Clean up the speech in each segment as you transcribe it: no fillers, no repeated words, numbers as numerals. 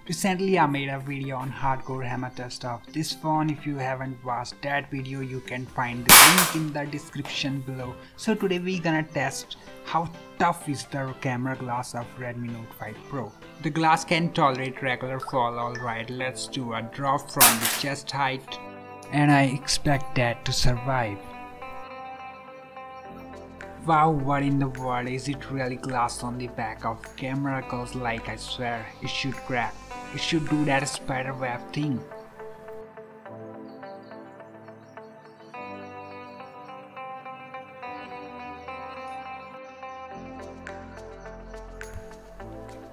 Recently I made a video on hardcore hammer test of this phone. If you haven't watched that video, you can find the link in the description below. So today we're gonna test how tough is the camera glass of Redmi Note 5 Pro. The glass can tolerate regular fall. Alright, let's do a drop from the chest height, and I expect that to survive. Wow, what in the world, is it really glass on the back of camera? Cause like I swear, it should crack. It should do that spider web thing.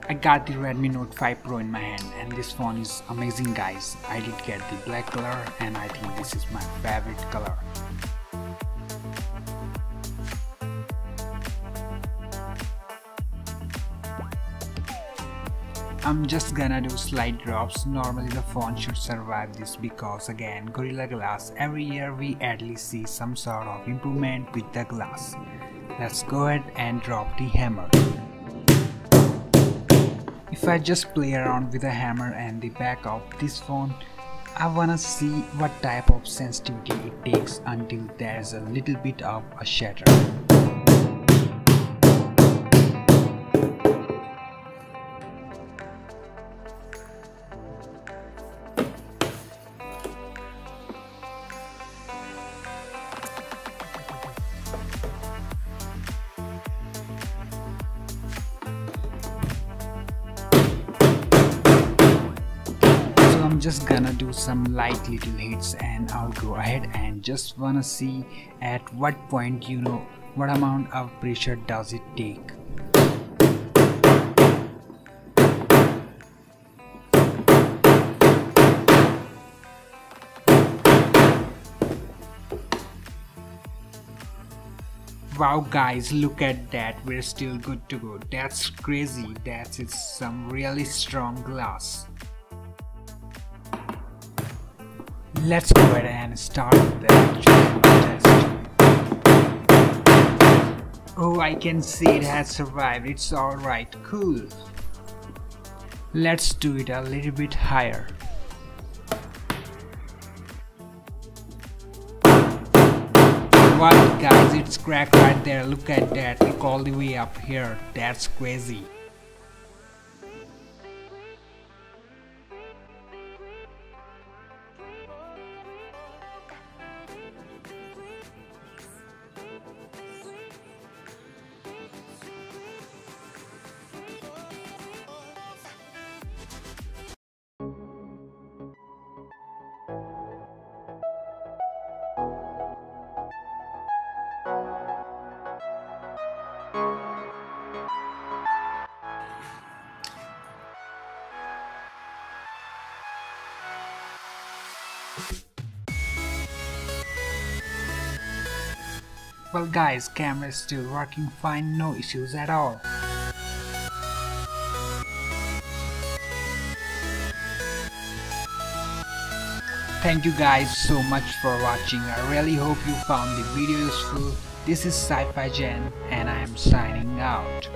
I got the Redmi Note 5 Pro in my hand, and this phone is amazing, guys. I did get the black color, and I think this is my favorite color. I'm just gonna do slight drops. Normally the phone should survive this because again, Gorilla Glass, every year we at least see some sort of improvement with the glass. Let's go ahead and drop the hammer. If I just play around with the hammer and the back of this phone, I wanna see what type of sensitivity it takes until there's a little bit of a shatter. I'm just gonna do some light little hits, and I'll go ahead and just wanna see at what point, what amount of pressure does it take. Wow guys, look at that, we're still good to go. That's crazy. That is some really strong glass. Let's go ahead and start the actual test. Oh, I can see it has survived. It's alright, cool. Let's do it a little bit higher. What guys, it's cracked right there. Look at that, look all the way up here. That's crazy. Well guys, camera is still working fine, no issues at all. Thank you guys so much for watching. I really hope you found the video useful. This is SCIFIGEN and I am signing out.